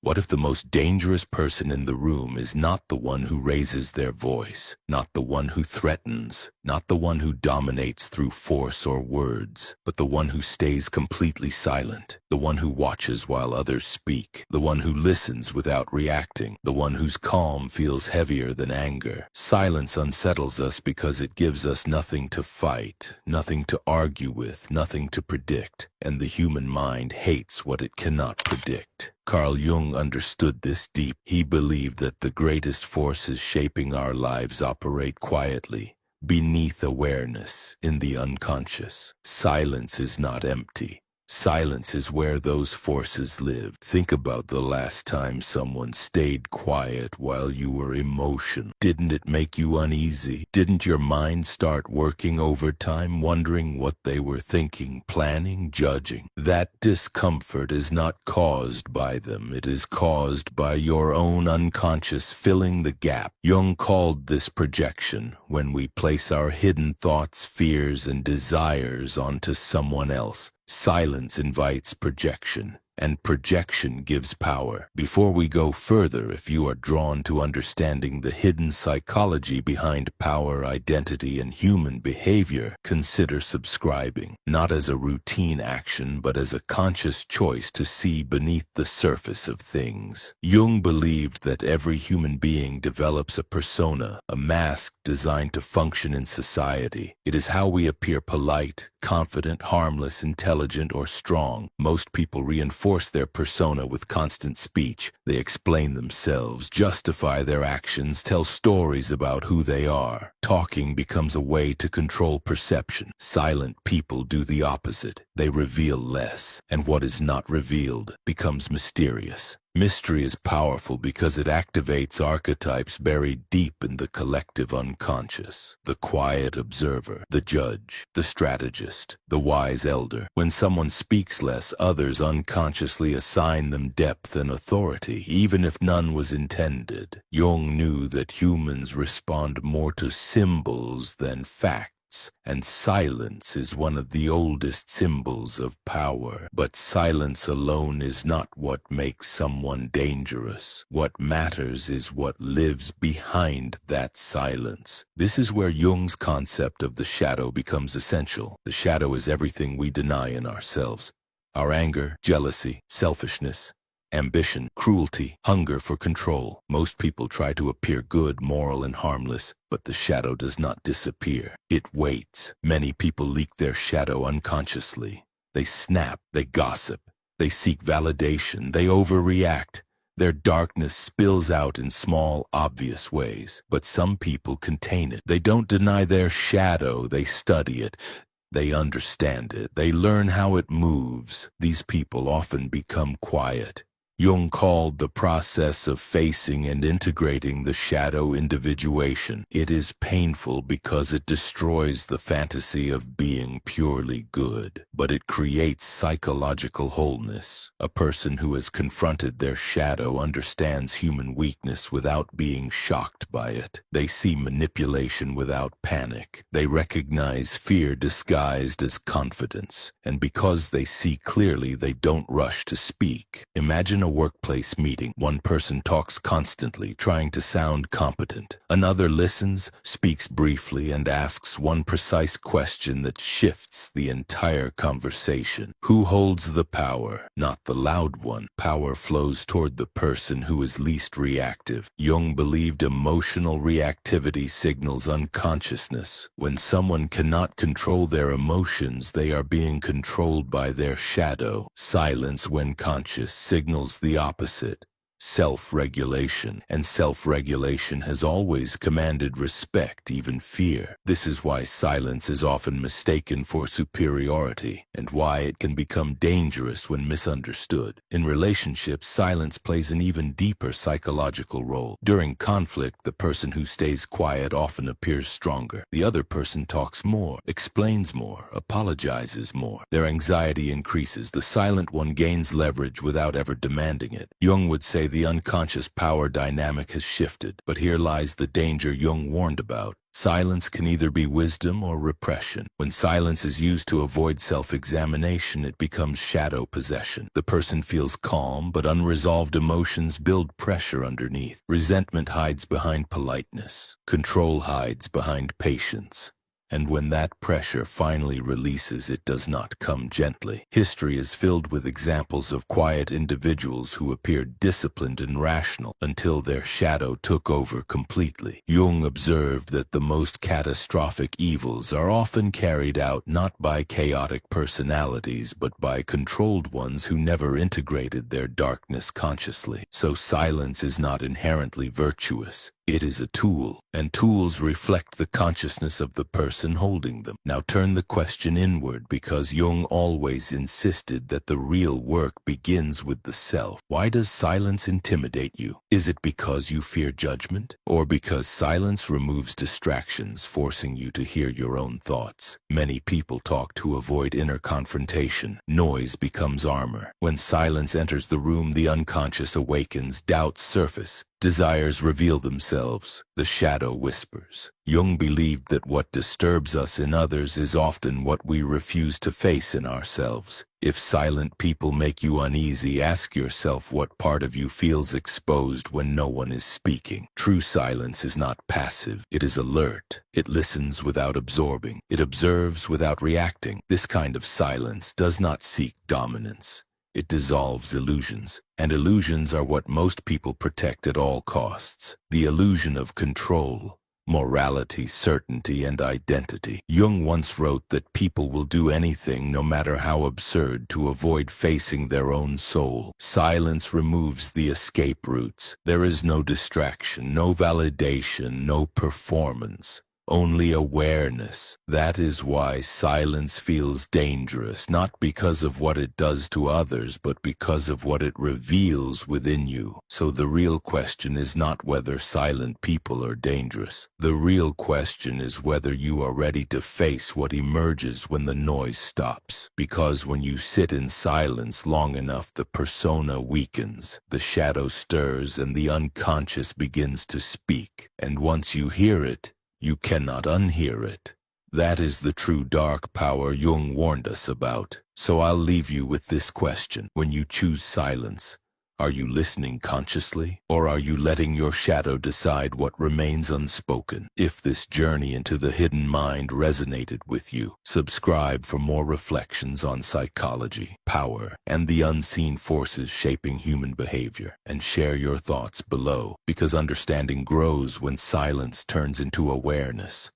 What if the most dangerous person in the room is not the one who raises their voice, not the one who threatens, not the one who dominates through force or words, but the one who stays completely silent, the one who watches while others speak, the one who listens without reacting, the one whose calm feels heavier than anger? Silence unsettles us because it gives us nothing to fight, nothing to argue with, nothing to predict, and the human mind hates what it cannot predict. Carl Jung understood this deep. He believed that the greatest forces shaping our lives operate quietly, beneath awareness, in the unconscious. Silence is not empty. Silence is where those forces live. Think about the last time someone stayed quiet while you were emotional. Didn't it make you uneasy? Didn't your mind start working overtime, wondering what they were thinking, planning, judging? That discomfort is not caused by them. It is caused by your own unconscious filling the gap. Jung called this projection, when we place our hidden thoughts, fears, and desires onto someone else. Silence invites projection, and projection gives power. Before we go further, if you are drawn to understanding the hidden psychology behind power, identity, and human behavior, consider subscribing, not as a routine action, but as a conscious choice to see beneath the surface of things. Jung believed that every human being develops a persona, a mask designed to function in society. It is how we appear: polite, confident, harmless, intelligent, or strong. Most people reinforce their persona with constant speech. They explain themselves, justify their actions, tell stories about who they are. Talking becomes a way to control perception. Silent people do the opposite. They reveal less, and what is not revealed becomes mysterious. Mystery is powerful because it activates archetypes buried deep in the collective unconscious. The quiet observer, the judge, the strategist, the wise elder. When someone speaks less, others unconsciously assign them depth and authority, even if none was intended. Jung knew that humans respond more to symbols than facts. And silence is one of the oldest symbols of power. But silence alone is not what makes someone dangerous. What matters is what lives behind that silence. This is where Jung's concept of the shadow becomes essential. The shadow is everything we deny in ourselves. Our anger, jealousy, selfishness, ambition, cruelty, hunger for control. Most people try to appear good, moral, and harmless, but the shadow does not disappear. It waits. Many people leak their shadow unconsciously. They snap, they gossip, they seek validation, they overreact. Their darkness spills out in small, obvious ways. But some people contain it. They don't deny their shadow, they study it. They understand it. They learn how it moves. These people often become quiet. Jung called the process of facing and integrating the shadow individuation. It is painful because it destroys the fantasy of being purely good, but it creates psychological wholeness. A person who has confronted their shadow understands human weakness without being shocked by it. They see manipulation without panic. They recognize fear disguised as confidence, and because they see clearly, they don't rush to speak. Imagine a workplace meeting. One person talks constantly, trying to sound competent. Another listens, speaks briefly, and asks one precise question that shifts the entire conversation. Who holds the power? Not the loud one. Power flows toward the person who is least reactive. Jung believed emotional reactivity signals unconsciousness. When someone cannot control their emotions, they are being controlled by their shadow. Silence, when conscious, signals the opposite. Self-regulation, and self-regulation has always commanded respect, even fear. This is why silence is often mistaken for superiority, and why it can become dangerous when misunderstood. In relationships, silence plays an even deeper psychological role. During conflict, the person who stays quiet often appears stronger. The other person talks more, explains more, apologizes more. Their anxiety increases. The silent one gains leverage without ever demanding it. Jung would say the unconscious power dynamic has shifted, but here lies the danger Jung warned about. Silence can either be wisdom or repression. When silence is used to avoid self-examination, it becomes shadow possession. The person feels calm, but unresolved emotions build pressure underneath. Resentment hides behind politeness. Control hides behind patience. And when that pressure finally releases, it does not come gently. History is filled with examples of quiet individuals who appeared disciplined and rational until their shadow took over completely. Jung observed that the most catastrophic evils are often carried out not by chaotic personalities but by controlled ones who never integrated their darkness consciously. So silence is not inherently virtuous. It is a tool, and tools reflect the consciousness of the person holding them. Now turn the question inward, because Jung always insisted that the real work begins with the self. Why does silence intimidate you? Is it because you fear judgment? Or because silence removes distractions, forcing you to hear your own thoughts? Many people talk to avoid inner confrontation. Noise becomes armor. When silence enters the room, the unconscious awakens, doubts surface. Desires reveal themselves, the shadow whispers. Jung believed that what disturbs us in others is often what we refuse to face in ourselves. If silent people make you uneasy, ask yourself what part of you feels exposed when no one is speaking. True silence is not passive, it is alert. It listens without absorbing. It observes without reacting. This kind of silence does not seek dominance. It dissolves illusions, and illusions are what most people protect at all costs. The illusion of control, morality, certainty, and identity. Jung once wrote that people will do anything, no matter how absurd, to avoid facing their own soul. Silence removes the escape routes. There is no distraction, no validation, no performance. Only awareness. That is why silence feels dangerous, not because of what it does to others, but because of what it reveals within you. So the real question is not whether silent people are dangerous. The real question is whether you are ready to face what emerges when the noise stops. Because when you sit in silence long enough, the persona weakens, the shadow stirs, and the unconscious begins to speak. And once you hear it, you cannot unhear it. That is the true dark power Jung warned us about. So I'll leave you with this question. When you choose silence, are you listening consciously, or are you letting your shadow decide what remains unspoken? If this journey into the hidden mind resonated with you, subscribe for more reflections on psychology, power, and the unseen forces shaping human behavior, and share your thoughts below, because understanding grows when silence turns into awareness.